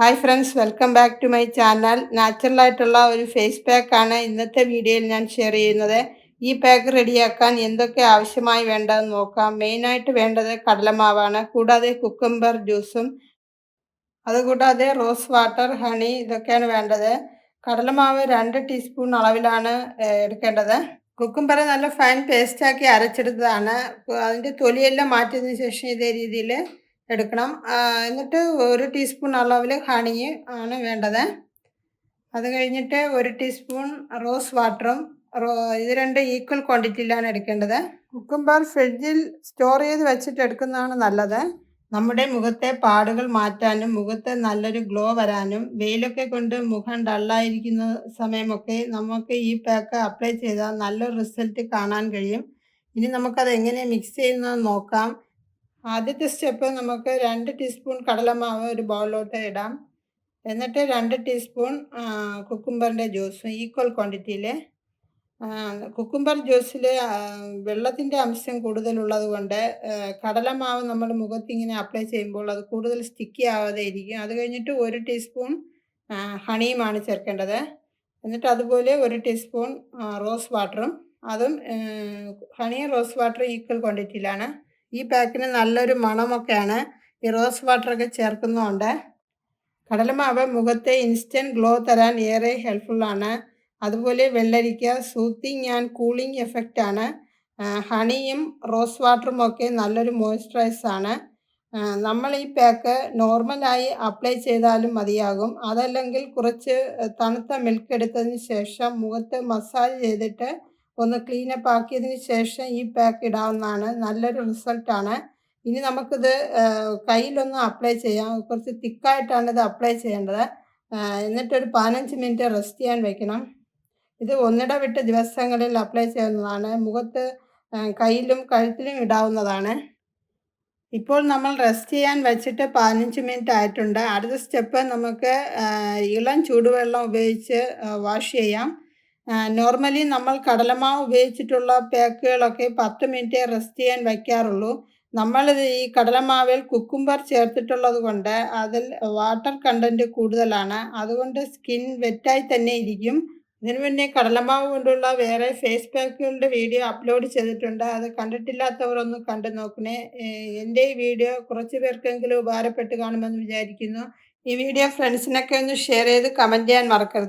Hi friends, welcome back to my channel. നാച്ചുറലായിട്ടുള്ള ഒരു face പാക്കാണ് ഇന്നത്തെ വീഡിയോയിൽ ഞാൻ ഷെയർ ചെയ്യുന്നത്. ഈ പാക്ക് റെഡിയാക്കാൻ എന്തൊക്കെ ആവശ്യമായി വേണ്ടതെന്ന് നോക്കാം. മെയിനായിട്ട് വേണ്ടത് കടലമാവാണ്, കൂടാതെ കുക്കുംബർ ജ്യൂസും, അതുകൂടാതെ റോസ് വാട്ടർ, ഹണി ഇതൊക്കെയാണ് വേണ്ടത്. കടലമാവ് 2 ടീസ്പൂൺ അളവിലാണ് എടുക്കേണ്ടത്. കുക്കുംബർ നല്ല ഫൈൻ പേസ്റ്റാക്കി അരച്ചെടുത്തതാണ്. അതിൻ്റെ തൊലിയെല്ലാം മാറ്റിയതിന് ശേഷം ഇതേ രീതിയിൽ എടുക്കണം. എന്നിട്ട് 1 ടീസ്പൂൺ അളവിൽ ഹണി ആണ് വേണ്ടത്. അത് കഴിഞ്ഞിട്ട് 1 ടീസ്പൂൺ റോസ് വാട്ടറും, ഇത് 2 ഈക്വൽ ക്വാണ്ടിറ്റിയിലാണ് എടുക്കേണ്ടത്. കുക്കുംബർ ഫ്രിഡ്ജിൽ സ്റ്റോർ ചെയ്ത് വെച്ചിട്ട് എടുക്കുന്നതാണ് നല്ലത്. നമ്മുടെ മുഖത്തെ പാടുകൾ മാറ്റാനും മുഖത്ത് നല്ലൊരു ഗ്ലോ വരാനും വെയിലൊക്കെ കൊണ്ട് മുഖം ഡള്ളായിരിക്കുന്ന സമയമൊക്കെ നമുക്ക് ഈ പാക്ക് അപ്ലൈ ചെയ്താൽ നല്ലൊരു റിസൾട്ട് കാണാൻ കഴിയും. ഇനി നമുക്കത് എങ്ങനെ മിക്സ് ചെയ്യുന്നത് നോക്കാം. ആദ്യത്തെ സ്റ്റെപ്പ്, നമുക്ക് 2 ടീസ്പൂൺ കടലമാവ് ഒരു ബൗളിലോട്ട് ഇടാം. എന്നിട്ട് 2 ടീസ്പൂൺ കുക്കുംബറിൻ്റെ ജ്യൂസ് ഈക്വൽ ക്വാണ്ടിറ്റിയിൽ. കുക്കുംബർ ജ്യൂസിൽ വെള്ളത്തിൻ്റെ അംശം കൂടുതലുള്ളത് കൊണ്ട് കടലമാവ് നമ്മുടെ മുഖത്തിങ്ങനെ അപ്ലൈ ചെയ്യുമ്പോൾ അത് കൂടുതൽ സ്റ്റിക്കി ആവാതെ ഇരിക്കും. അത് കഴിഞ്ഞിട്ട് 1 ടീസ്പൂൺ ഹണിയുമാണ് ചേർക്കേണ്ടത്. എന്നിട്ട് അതുപോലെ 1 ടീസ്പൂൺ റോസ് വാട്ടറും, അതും ഹണിയും റോസ് വാട്ടറും ഈക്വൽ ക്വാണ്ടിറ്റിയിലാണ്. ഈ പാക്കിന് നല്ലൊരു മണമൊക്കെയാണ് ഈ റോസ് വാട്ടറൊക്കെ ചേർക്കുന്നതുകൊണ്ട്. കടലമാവ് മുഖത്തെ ഇൻസ്റ്റൻറ്റ് ഗ്ലോ തരാൻ ഏറെ ഹെൽപ്ഫുള്ളാണ്. അതുപോലെ വെള്ളരിക്ക സൂത്തിങ് ആൻഡ് കൂളിംഗ് എഫക്റ്റാണ്. ഹണിയും റോസ് വാട്ടറും ഒക്കെ നല്ലൊരു മോയ്സ്ചറൈസാണ്. നമ്മൾ ഈ പാക്ക് നോർമലായി അപ്ലൈ ചെയ്താലും മതിയാകും. അതല്ലെങ്കിൽ കുറച്ച് തണുത്ത മിൽക്ക് എടുത്തതിന് ശേഷം മുഖത്ത് മസാജ് ചെയ്തിട്ട് ഒന്ന് ക്ലീനപ്പ് ആക്കിയതിന് ശേഷം ഈ പാക്ക് ഇടാവുന്നതാണ്. നല്ലൊരു റിസൾട്ടാണ്. ഇനി നമുക്കിത് കയ്യിലൊന്ന് അപ്ലൈ ചെയ്യാം. കുറച്ച് തിക്കായിട്ടാണ് ഇത് അപ്ലൈ ചെയ്യേണ്ടത്. എന്നിട്ടൊരു 15 മിനിറ്റ് റെസ്റ്റ് ചെയ്യാൻ വെക്കണം. ഇത് ഒന്നിടവിട്ട് ദിവസങ്ങളിൽ അപ്ലൈ ചെയ്യുന്നതാണ്. മുഖത്ത്, കയ്യിലും കഴുത്തിലും ഇടാവുന്നതാണ്. ഇപ്പോൾ നമ്മൾ റെസ്റ്റ് ചെയ്യാൻ വെച്ചിട്ട് 15 മിനിറ്റ് ആയിട്ടുണ്ട്. അടുത്ത സ്റ്റെപ്പ്, നമുക്ക് ഇളം ചൂടുവെള്ളം ഉപയോഗിച്ച് വാഷ് ചെയ്യാം. നോർമലി നമ്മൾ കടലമാവ് ഉപയോഗിച്ചിട്ടുള്ള പാക്കുകളൊക്കെ 10 മിനിറ്റ് റെസ്റ്റ് ചെയ്യാൻ വയ്ക്കാറുള്ളൂ. നമ്മളിത് ഈ കടലമാവിൽ കുക്കുംബർ ചേർത്തിട്ടുള്ളത് കൊണ്ട് അതിൽ വാട്ടർ കണ്ടൻറ്റ് കൂടുതലാണ്. അതുകൊണ്ട് സ്കിൻ വെറ്റായി തന്നെ ഇരിക്കും. ഇതിനു മുന്നേ കടലമാവ് കൊണ്ടുള്ള വേറെ ഫേസ് പാക്കുകളുടെ വീഡിയോ അപ്ലോഡ് ചെയ്തിട്ടുണ്ട്. അത് കണ്ടിട്ടില്ലാത്തവർ ഒന്ന് കണ്ടു നോക്കണേ. എൻ്റെ ഈ വീഡിയോ കുറച്ച് പേർക്കെങ്കിലും ഉപകാരപ്പെട്ട് കാണുമെന്ന് വിചാരിക്കുന്നു. ഈ വീഡിയോ ഫ്രണ്ട്സിനൊക്കെ ഒന്ന് ഷെയർ ചെയ്ത് കമൻറ്റ് ചെയ്യാൻ മറക്കരുത്.